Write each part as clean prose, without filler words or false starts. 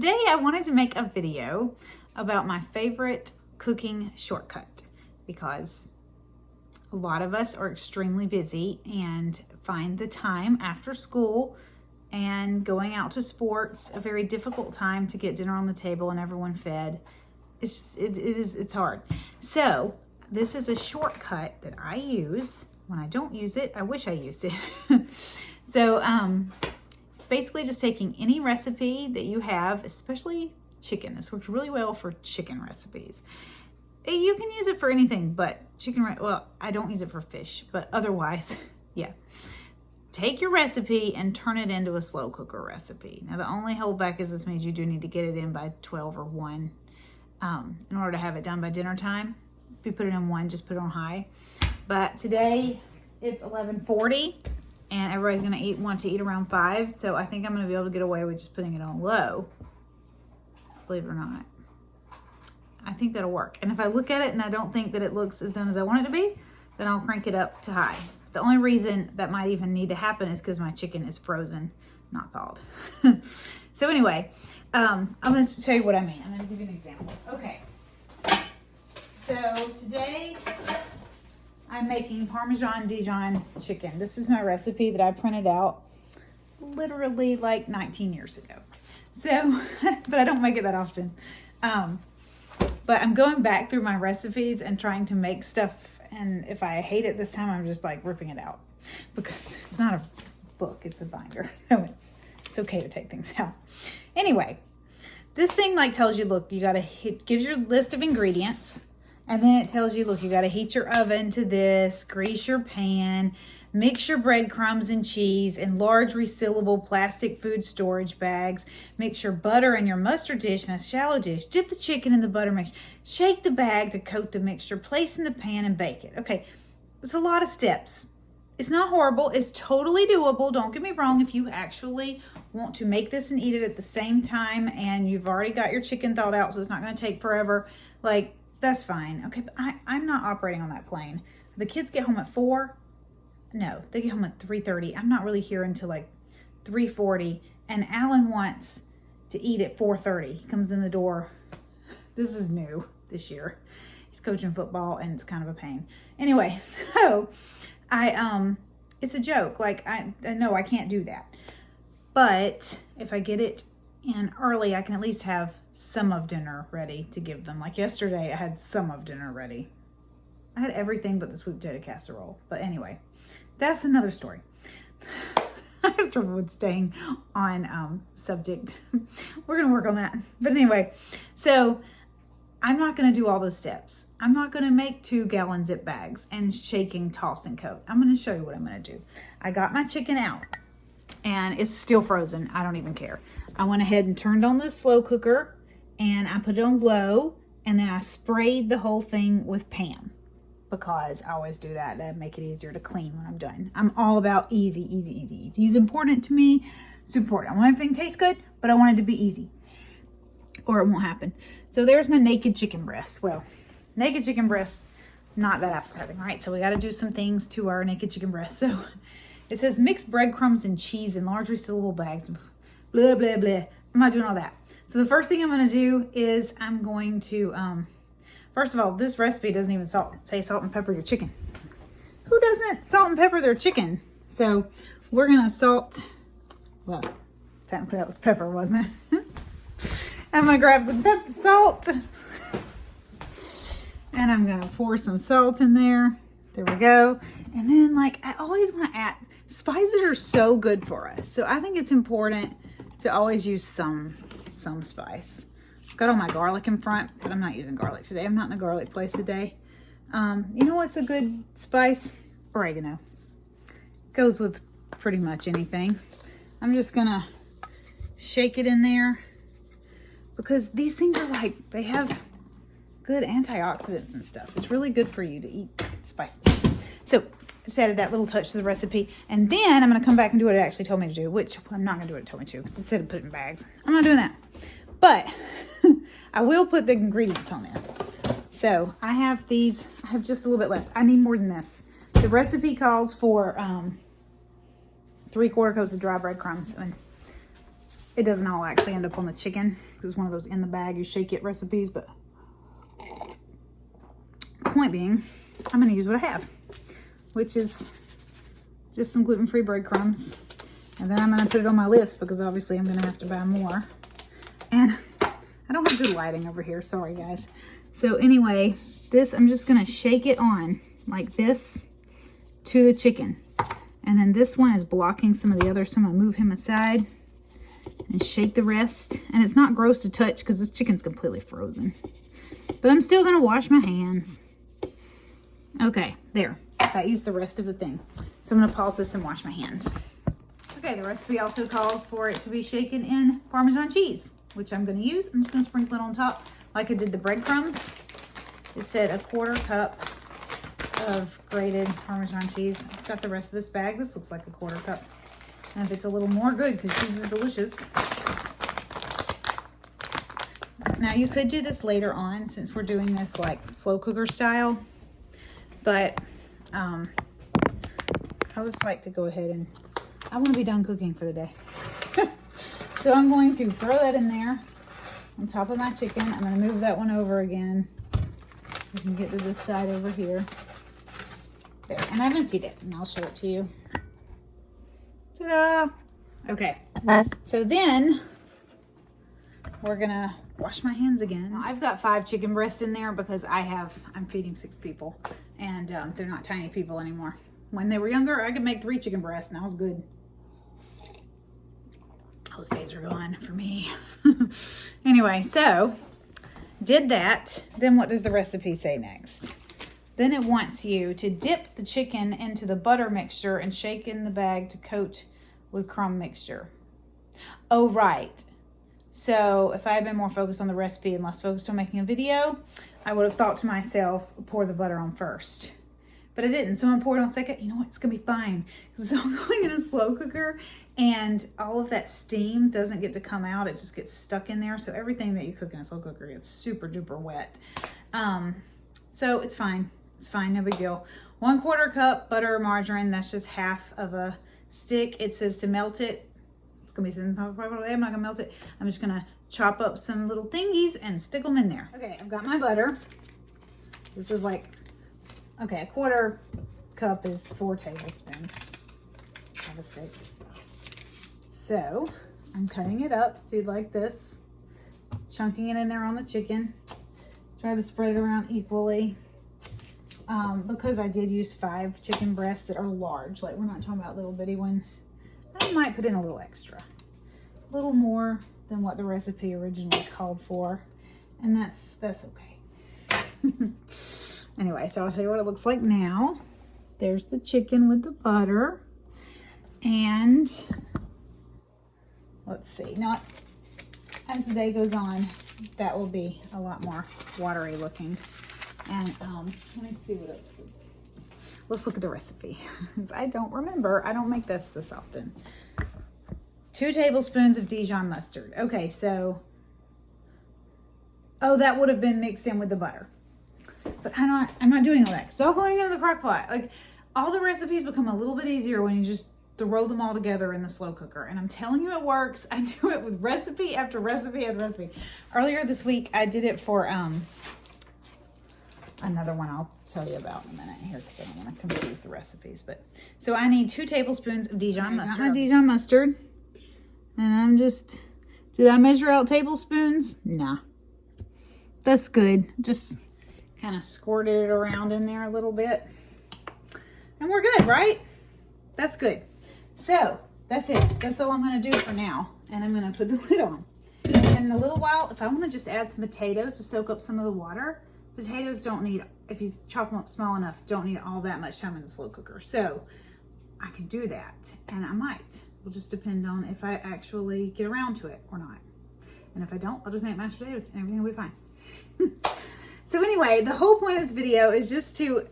Today I wanted to make a video about my favorite cooking shortcut because a lot of us are extremely busy and find the time after school and going out to sports a very difficult time to get dinner on the table and everyone fed. It's hard. So this is a shortcut that I use. When I don't use it, I wish I used it. So it's basically just taking any recipe that you have, especially chicken. This works really well for chicken recipes. You can use it for anything, but chicken, well, I don't use it for fish, but otherwise, yeah. Take your recipe and turn it into a slow cooker recipe. Now, the only holdback is this means you do need to get it in by 12 or 1 in order to have it done by dinner time. If you put it in 1, just put it on high. But today, it's 11:40, and everybody's going to want to eat around 5, so I think I'm going to be able to get away with just putting it on low, believe it or not. I think that'll work. And if I look at it and I don't think that it looks as done as I want it to be, then I'll crank it up to high. The only reason that might even need to happen is because my chicken is frozen, not thawed. So anyway, I'm going to show you what I mean. I'm going to give you an example. Okay. So today I'm making Parmesan Dijon chicken. This is my recipe that I printed out literally like 19 years ago. So, but I don't make it that often. But I'm going back through my recipes and trying to make stuff. And if I hate it this time, I'm just like ripping it out because it's not a book, it's a binder. So it's okay to take things out. Anyway, this thing like tells you, look, you gotta gives your list of ingredients. And then it tells you, look, you gotta heat your oven to this, grease your pan, mix your breadcrumbs and cheese in large resealable plastic food storage bags. Mix your butter in your mustard dish in a shallow dish. Dip the chicken in the butter mix. Shake the bag to coat the mixture. Place in the pan and bake it. Okay, it's a lot of steps. It's not horrible. It's totally doable. Don't get me wrong. If you actually want to make this and eat it at the same time and you've already got your chicken thawed out so it's not going to take forever, like, that's fine. Okay, but I'm not operating on that plane. The kids get home at 4. No, they get home at 3:30. I'm not really here until like 3:40. And Alan wants to eat at 4:30. He comes in the door. This is new this year. He's coaching football and it's kind of a pain. Anyway, so it's a joke. Like I know I can't do that. But if I get it in early, I can at least have some of dinner ready to give them. Like yesterday, I had some of dinner ready. I had everything but the sweet potato casserole. But anyway, that's another story. I have trouble with staying on subject. We're going to work on that. But anyway, so I'm not going to do all those steps. I'm not going to make 2-gallon zip bags and shaking, toss, and coat. I'm going to show you what I'm going to do. I got my chicken out and it's still frozen. I don't even care. I went ahead and turned on the slow cooker and I put it on low, and then I sprayed the whole thing with Pam because I always do that to make it easier to clean when I'm done. I'm all about easy, easy, easy, easy. It's important to me. It's important. I want everything to taste good, but I want it to be easy or it won't happen. So there's my naked chicken breast. Well, naked chicken breast, not that appetizing, right? So we got to do some things to our naked chicken breast. So it says mix breadcrumbs and cheese in large resealable bags. Blah, blah, blah. I'm not doing all that. So the first thing I'm going to do is I'm going to, first of all, this recipe doesn't even say salt and pepper your chicken. Who doesn't salt and pepper their chicken? So we're going to salt, well, technically that was pepper, wasn't it? I'm going to grab some salt. And I'm going to pour some salt in there. There we go. And then, like, I always want to add, spices are so good for us. So I think it's important to always use some spice. I've got all my garlic in front, but I'm not using garlic today. I'm not in a garlic place today. You know what's a good spice? Oregano. Goes with pretty much anything. I'm just going to shake it in there because these things are like, they have good antioxidants and stuff. It's really good for you to eat spices. So just added that little touch to the recipe. And then I'm going to come back and do what it actually told me to do, which I'm not going to do what it told me to because it said to put it in bags. I'm not doing that. But I will put the ingredients on there. So I have these. I have just a little bit left. I need more than this. The recipe calls for 3/4 cups of dry breadcrumbs. And it doesn't all actually end up on the chicken. This is one of those in the bag, you shake it recipes, but point being, I'm gonna use what I have, which is just some gluten-free breadcrumbs. And then I'm gonna put it on my list because obviously I'm gonna have to buy more. And I don't have good lighting over here, sorry guys. So anyway, this, I'm just gonna shake it on like this to the chicken. And then this one is blocking some of the others, so I'm gonna move him aside and shake the rest. And it's not gross to touch because this chicken's completely frozen. But I'm still gonna wash my hands. Okay, there. That used the rest of the thing. So I'm gonna pause this and wash my hands. Okay, the recipe also calls for it to be shaken in Parmesan cheese, which I'm gonna use. I'm just gonna sprinkle it on top like I did the breadcrumbs. It said a 1/4 cup of grated Parmesan cheese. I've got the rest of this bag. This looks like a 1/4 cup. And if it's a little more, good, because cheese is delicious. Now you could do this later on since we're doing this like slow cooker style, but I just like to go ahead and I want to be done cooking for the day. So I'm going to throw that in there on top of my chicken. I'm going to move that one over again. We can get to this side over here. There, and I've emptied it and I'll show it to you. Ta-da! Okay, so then we're gonna wash my hands again. Now, I've got 5 chicken breasts in there because I'm feeding 6 people and they're not tiny people anymore. When they were younger, I could make 3 chicken breasts and that was good. Those days are gone for me. Anyway, so did that. Then what does the recipe say next? Then it wants you to dip the chicken into the butter mixture and shake in the bag to coat with crumb mixture. Oh, right. So if I had been more focused on the recipe and less focused on making a video, I would have thought to myself, pour the butter on first. But I didn't. Someone poured on second. You know what? It's going to be fine. Because it's all going in a slow cooker and all of that steam doesn't get to come out. It just gets stuck in there. So everything that you cook in a slow cooker gets super duper wet. So it's fine. It's fine, no big deal. 1/4 cup butter or margarine, that's just half of a stick. It says to melt it. It's gonna be something probably, I'm not gonna melt it. I'm just gonna chop up some little thingies and stick them in there. Okay, I've got my butter. This is like, okay, 1/4 cup is 4 tablespoons of a stick. So I'm cutting it up, see, like this, chunking it in there on the chicken. Try to spread it around equally. Because I did use 5 chicken breasts that are large, like we're not talking about little bitty ones, I might put in a little extra, a little more than what the recipe originally called for, and that's okay. Anyway, so I'll show you what it looks like now. There's the chicken with the butter, and let's see, now as the day goes on, that will be a lot more watery looking. And let me see what else. Let's look at the recipe. I don't remember. I don't make this often. 2 tablespoons of Dijon mustard. Okay, so, oh, that would have been mixed in with the butter. But I'm not doing all that. It's all going into the crock pot. Like, all the recipes become a little bit easier when you just throw them all together in the slow cooker. And I'm telling you, it works. I do it with recipe after recipe after recipe. Earlier this week, I did it for, another one I'll tell you about in a minute here because I don't want to confuse the recipes. But so I need 2 tablespoons of Dijon mustard. I got my Dijon mustard, and I'm just, did I measure out tablespoons? Nah, that's good. Just kind of squirted it around in there a little bit, and we're good, right? That's good. So that's it. That's all I'm going to do for now, and I'm going to put the lid on. And in a little while, if I want to just add some potatoes to soak up some of the water. Potatoes don't need, if you chop them up small enough, don't need all that much time in the slow cooker. So I can do that, and I might. It'll just depend on if I actually get around to it or not. And if I don't, I'll just make mashed potatoes and everything will be fine. So anyway, the whole point of this video is just to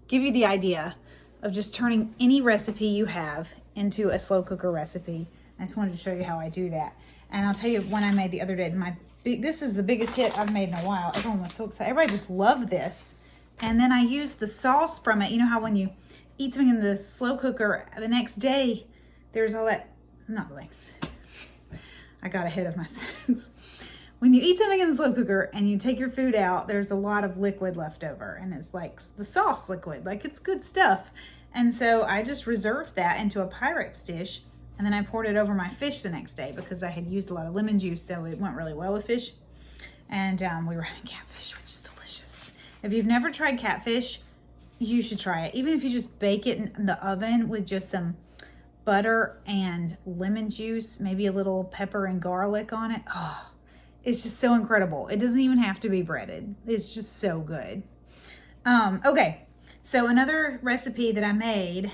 give you the idea of just turning any recipe you have into a slow cooker recipe. I just wanted to show you how I do that. And I'll tell you one I made the other day. This is the biggest hit I've made in a while. Everyone was so excited. Everybody just loved this. And then I used the sauce from it. You know how when you eat something in the slow cooker, the next day, there's all that, not links. I got ahead of myself. When you eat something in the slow cooker and you take your food out, there's a lot of liquid left over, and it's like the sauce liquid, like it's good stuff. And so I just reserved that into a Pyrex dish, and then I poured it over my fish the next day because I had used a lot of lemon juice, so it went really well with fish. And we were having catfish, which is delicious. If you've never tried catfish, you should try it. Even if you just bake it in the oven with just some butter and lemon juice, maybe a little pepper and garlic on it. Oh, it's just so incredible. It doesn't even have to be breaded. It's just so good. Okay, so another recipe that I made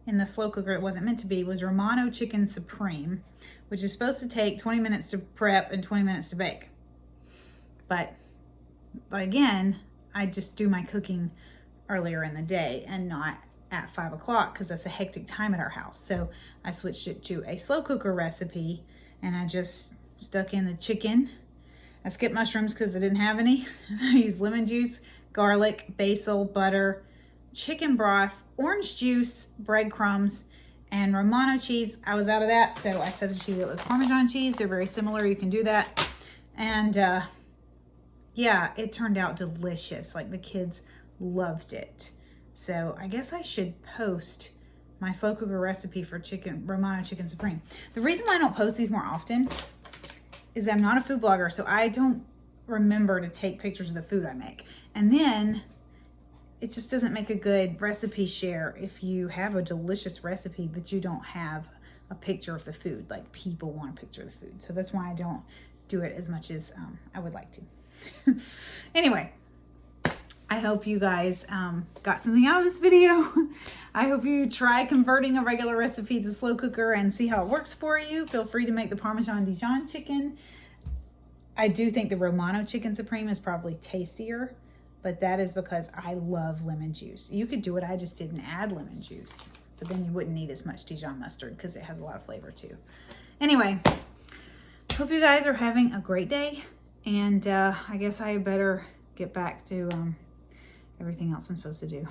in the slow cooker, it wasn't meant to be, was Romano Chicken Supreme, which is supposed to take 20 minutes to prep and 20 minutes to bake. But again, I just do my cooking earlier in the day and not at 5 o'clock because that's a hectic time at our house. So I switched it to a slow cooker recipe, and I just stuck in the chicken. I skipped mushrooms because I didn't have any. I used lemon juice, garlic, basil, butter, chicken broth, orange juice, breadcrumbs, and Romano cheese. I was out of that, so I substituted it with Parmesan cheese. They're very similar. You can do that. And yeah, it turned out delicious. Like, the kids loved it. So I guess I should post my slow cooker recipe for Romano Chicken Supreme. The reason why I don't post these more often is that I'm not a food blogger, so I don't remember to take pictures of the food I make. And then it just doesn't make a good recipe share if you have a delicious recipe, but you don't have a picture of the food. Like, people want a picture of the food. So that's why I don't do it as much as I would like to. Anyway, I hope you guys got something out of this video. I hope you try converting a regular recipe to slow cooker and see how it works for you. Feel free to make the Parmesan Dijon chicken. I do think the Romano Chicken Supreme is probably tastier, but that is because I love lemon juice. You could do it, I just didn't add lemon juice, but then you wouldn't need as much Dijon mustard because it has a lot of flavor too. Anyway, hope you guys are having a great day, and I guess I better get back to everything else I'm supposed to do.